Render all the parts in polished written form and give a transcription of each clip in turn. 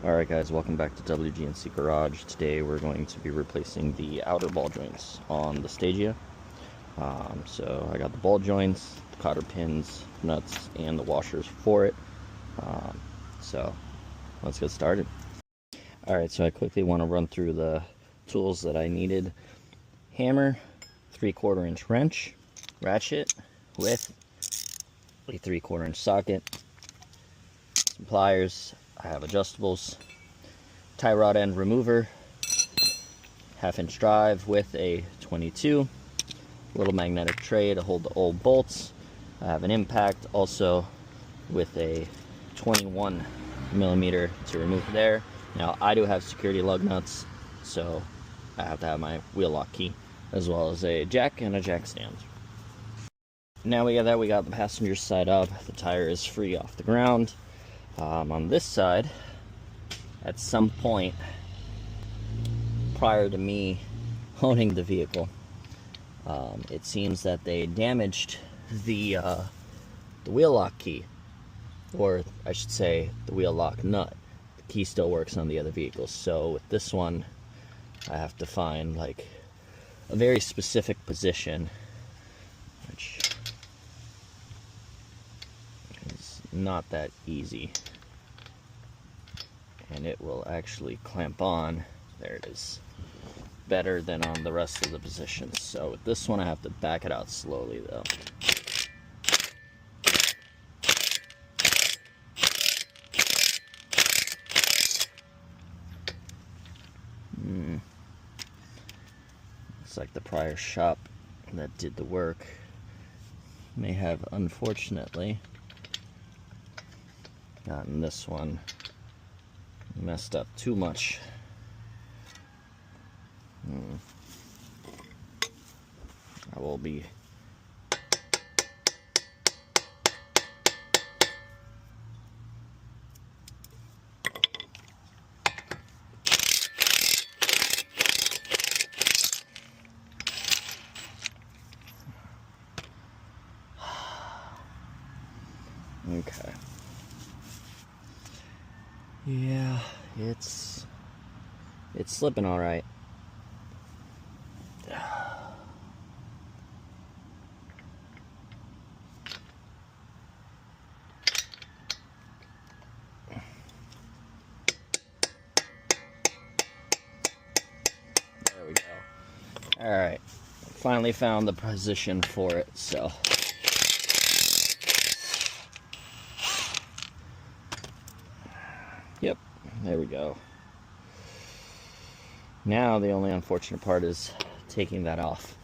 Alright guys, welcome back to WGNC Garage. Today we're going to be replacing the outer ball joints on the Stagea. So I got the ball joints, the cotter pins, nuts, and the washers for it. So let's get started. Alright, so I quickly want to run through the tools that I needed. Hammer, 3/4 inch wrench, ratchet with a 3/4 inch socket, some pliers. I have adjustables, tie rod end remover, 1/2 inch drive with a 22, little magnetic tray to hold the old bolts. I have an impact also with a 21mm to remove there. Now I do have security lug nuts, so I have to have my wheel lock key, as well as a jack and a jack stand. Now we got that, we got the passenger side up. The tire is free off the ground. On this side, at some point prior to me owning the vehicle, it seems that they damaged the wheel lock key, or I should say the wheel lock nut. The key still works on the other vehicles, so with this one I have to find like a very specific position, which is not that easy, and it will actually clamp on, there it is, better than on the rest of the positions. So with this one I have to back it out slowly though. Looks like the prior shop that did the work may have unfortunately gotten this one messed up too much. I will be okay. Yeah, it's slipping all right. There we go. All right, finally found the position for it, so yep, there we go. Now the only unfortunate part is taking that off.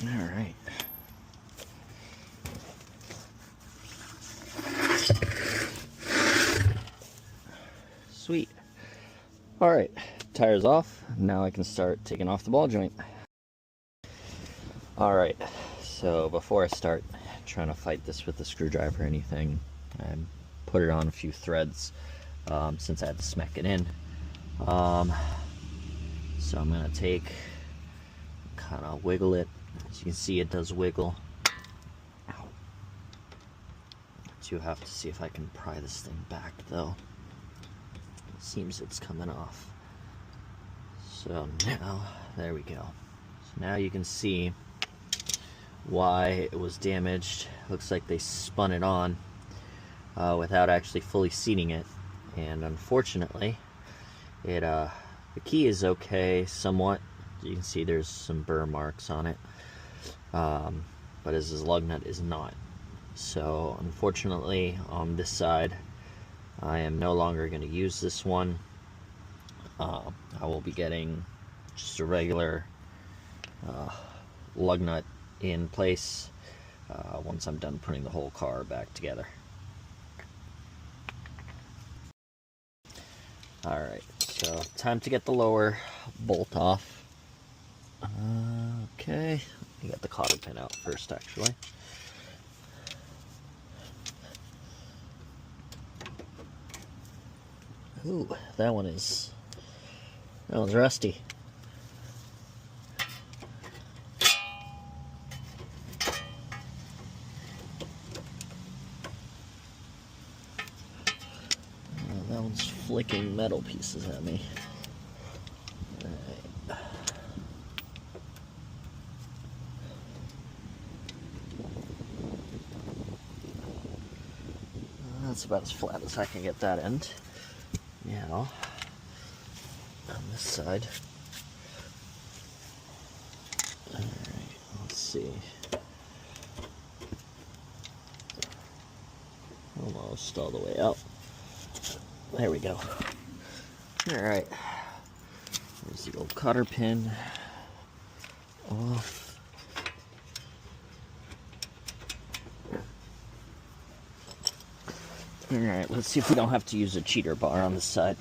All right. Sweet. All right, tires off. Now I can start taking off the ball joint. All right, so before I start trying to fight this with the screwdriver or anything, I put it on a few threads since I had to smack it in. So I'm gonna take, kind of wiggle it. As you can see, it does wiggle. Ow. I do have to see if I can pry this thing back though. It seems it's coming off. So now, there we go. So now you can see why it was damaged. Looks like they spun it on without actually fully seating it, and unfortunately, the key is okay somewhat. You can see there's some burr marks on it, but his lug nut is not. So unfortunately, on this side, I am no longer going to use this one. I will be getting just a regular lug nut in place once I'm done putting the whole car back together. Alright, so time to get the lower bolt off. Okay, you got the cotter pin out first actually. Ooh, that one's rusty. That one's flicking metal pieces at me. Alright. That's about as flat as I can get that end. Now, on this side. Alright, let's see. Almost all the way up. There we go. Alright. There's the old cotter pin off. Alright, let's see if we don't have to use a cheater bar on this side.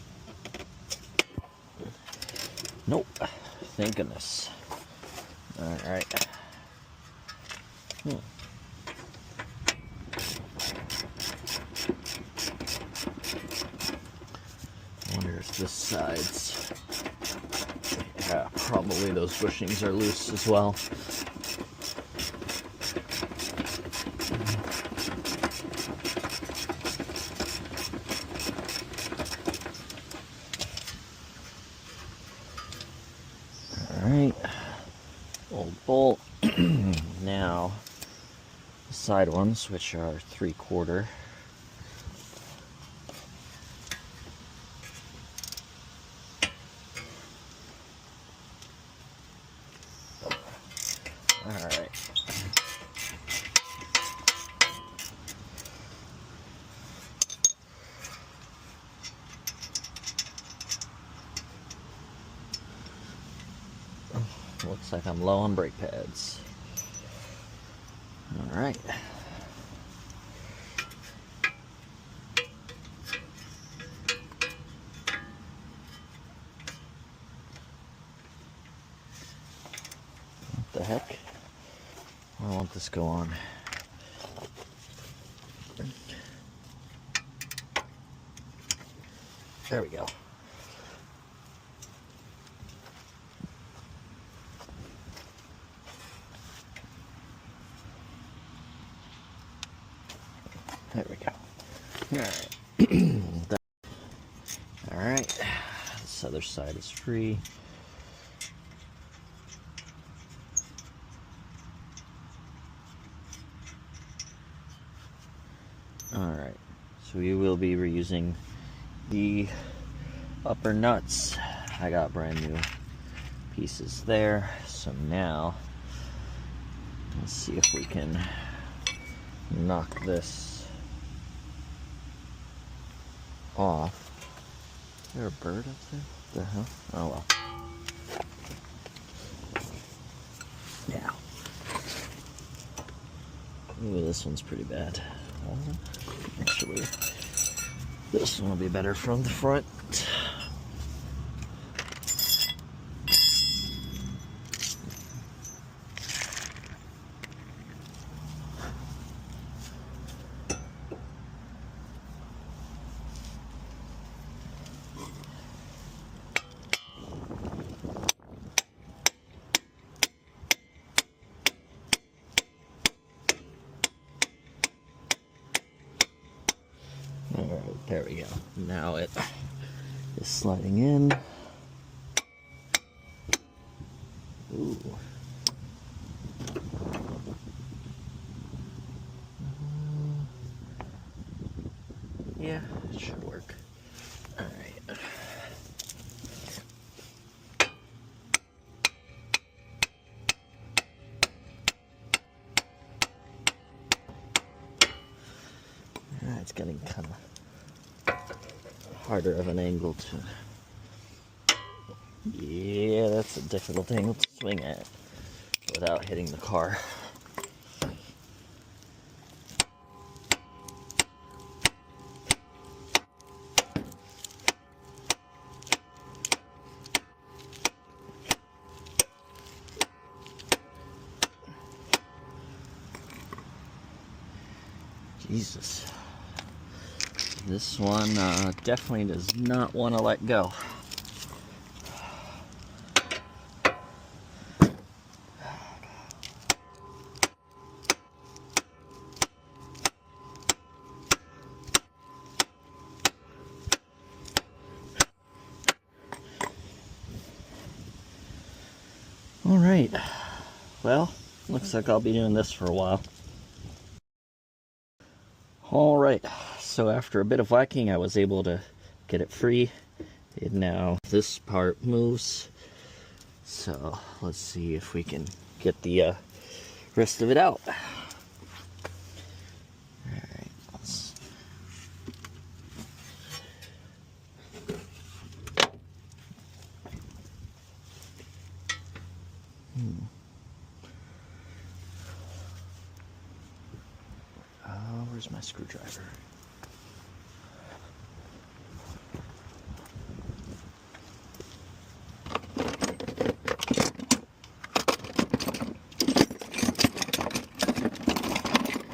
Nope. Thank goodness. Alright. I wonder if this side's... Yeah, probably those bushings are loose as well. Alright, old bolt. Now, the side ones, which are 3/4. Alright. Looks like I'm low on brake pads. Alright. What the heck? Why won't this go on? There we go. There we go. Alright. Alright. This other side is free. Alright. So we will be reusing the upper nuts. I got brand new pieces there. So now, let's see if we can knock this off. Is there a bird up there? What the hell? Oh well. Yeah. Ooh, this one's pretty bad. Actually, this one will be better from the front. Alright, there we go. Now it is sliding in. Ooh. Yeah, it should work. Alright. It's getting kind of harder of an angle to... Yeah, that's a difficult angle to swing at without hitting the car. Jesus. This one definitely does not want to let go. All right, well, looks like I'll be doing this for a while. All right, so after a bit of whacking, I was able to get it free. And now this part moves. So let's see if we can get the rest of it out. All right, let's... Where's my screwdriver?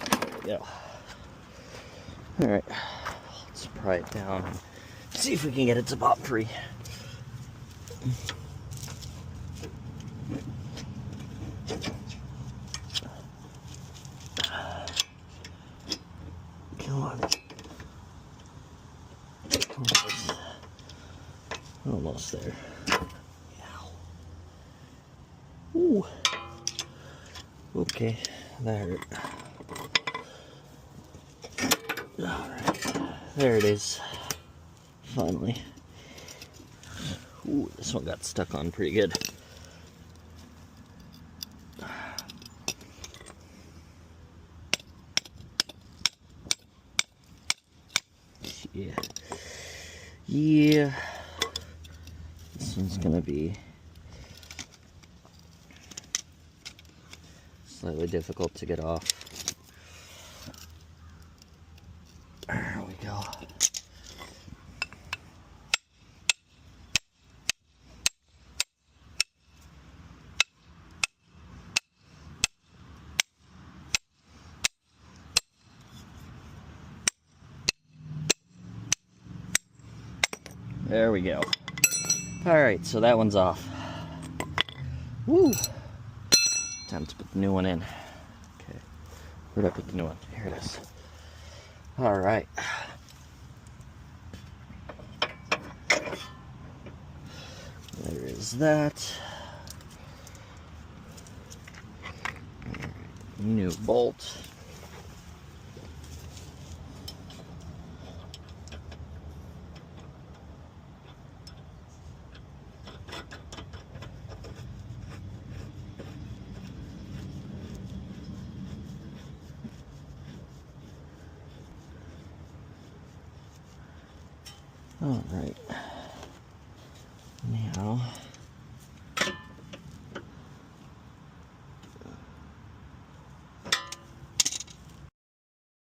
There we go. All right, let's pry it down and see if we can get it to pop free. Come on. Almost there. Ooh. Okay, that hurt. Alright, there it is. Finally. Ooh, this one got stuck on pretty good. Yeah. This one's gonna be slightly difficult to get off. There we go. There we go. Alright, so that one's off. Woo! Time to put the new one in. Okay. Where'd I put the new one? Here it is. Alright. There is that. New bolt. All right.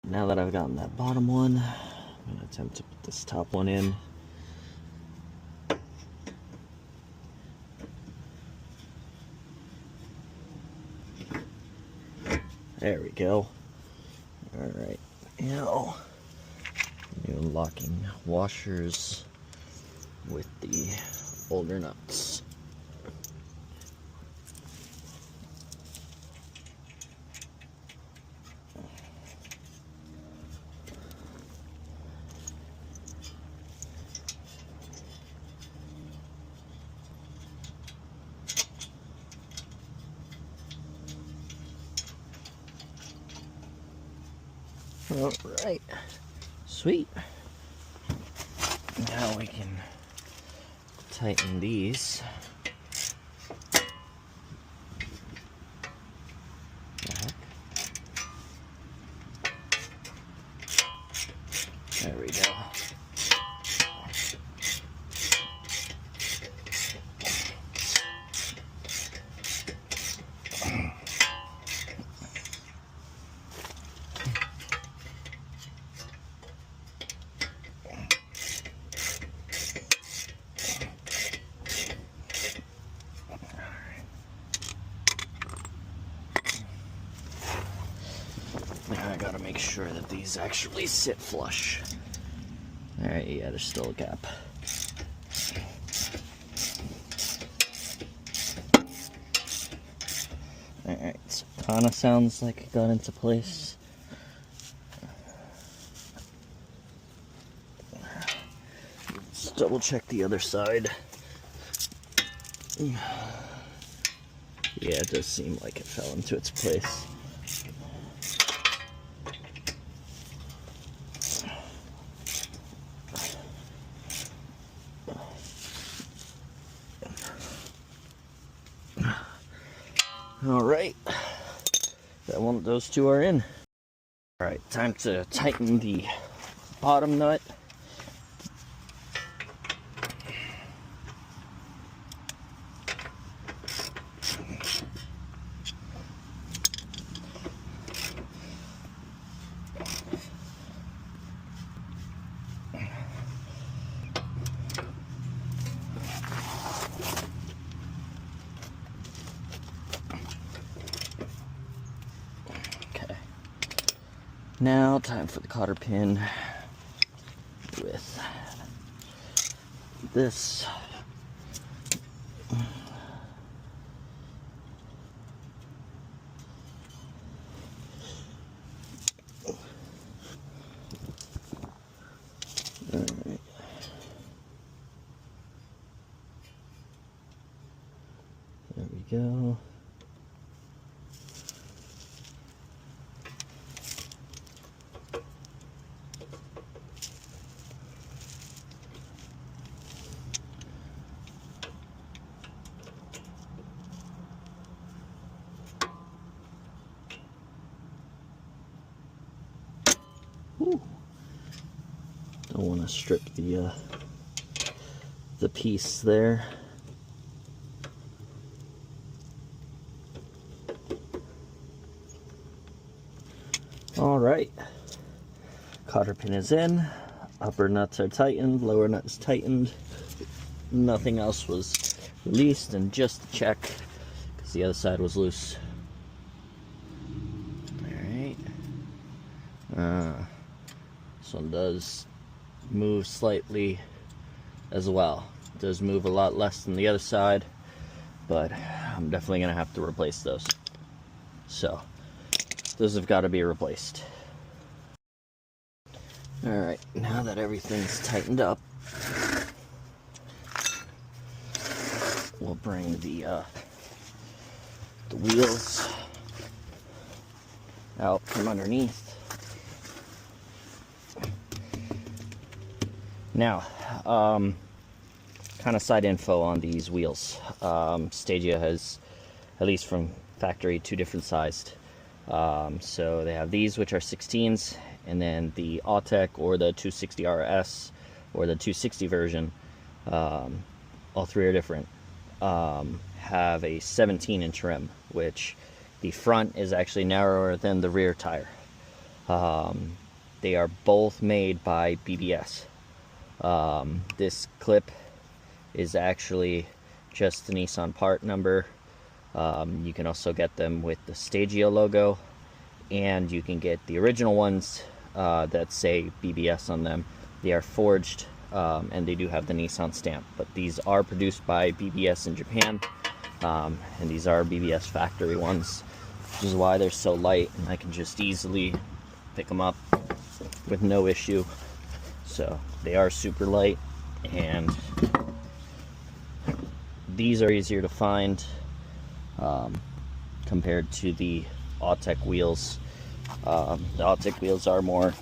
Now that I've gotten that bottom one, I'm gonna attempt to put this top one in. There we go. All right. Now, new locking washers with the older nuts. All right, sweet. Now we can tighten these. Back. There we go. Now I gotta make sure that these actually sit flush. Alright, yeah, there's still a gap. Alright, so kind of sounds like it got into place. Let's double check the other side. Yeah, it does seem like it fell into its place. Alright, those two are in. Alright, time to tighten the bottom nut. Now, time for the cotter pin with this. All right. There we go. Ooh. Don't want to strip the piece there. All right, cotter pin is in. Upper nuts are tightened, lower nuts tightened. Nothing else was released, and just to check, because the other side was loose. All right. This one does move slightly as well. It does move a lot less than the other side, but I'm definitely gonna have to replace those. So those have got to be replaced. All right, now that everything's tightened up, we'll bring the wheels out from underneath. Now, kind of side info on these wheels. Stagea has, at least from factory, two different sized. So they have these, which are 16s, and then the Autech or the 260 RS or the 260 version, all three are different, have a 17-inch rim, which the front is actually narrower than the rear tire. They are both made by BBS. This clip is actually just the Nissan part number. You can also get them with the Stagea logo, and you can get the original ones that say BBS on them. They are forged, and they do have the Nissan stamp, but these are produced by BBS in Japan, and these are BBS factory ones, which is why they're so light, and I can just easily pick them up with no issue. So they are super light, and these are easier to find compared to the Autech wheels. The Autech wheels are more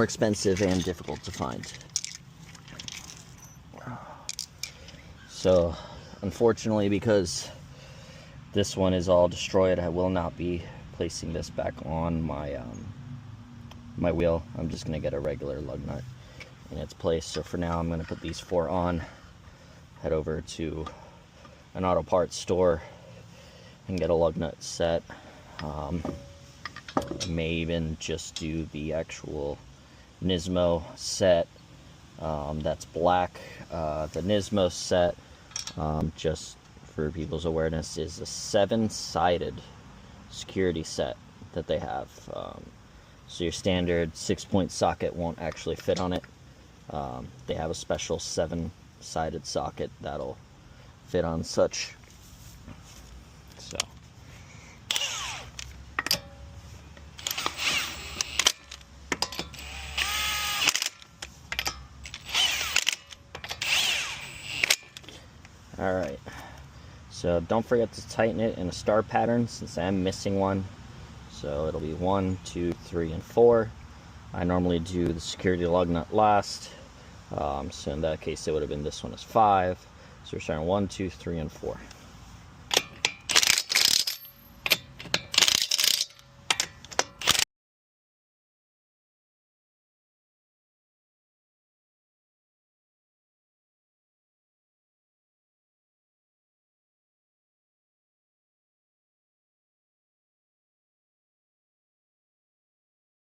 expensive and difficult to find. So unfortunately, because this one is all destroyed, I will not be placing this back on my my wheel. I'm just gonna get a regular lug nut in its place. So for now, I'm gonna put these four on, head over to an auto parts store and get a lug nut set. May even just do the actual Nismo set that's black. The Nismo set, just for people's awareness, is a 7-sided security set that they have. So your standard 6-point socket won't actually fit on it. They have a special 7-sided socket that'll fit on such. So alright, so don't forget to tighten it in a star pattern since I am missing one. So it'll be 1, 2, 3, and 4. I normally do the security lug nut last, so in that case it would have been this one as 5. So we're starting 1, 2, 3, and 4.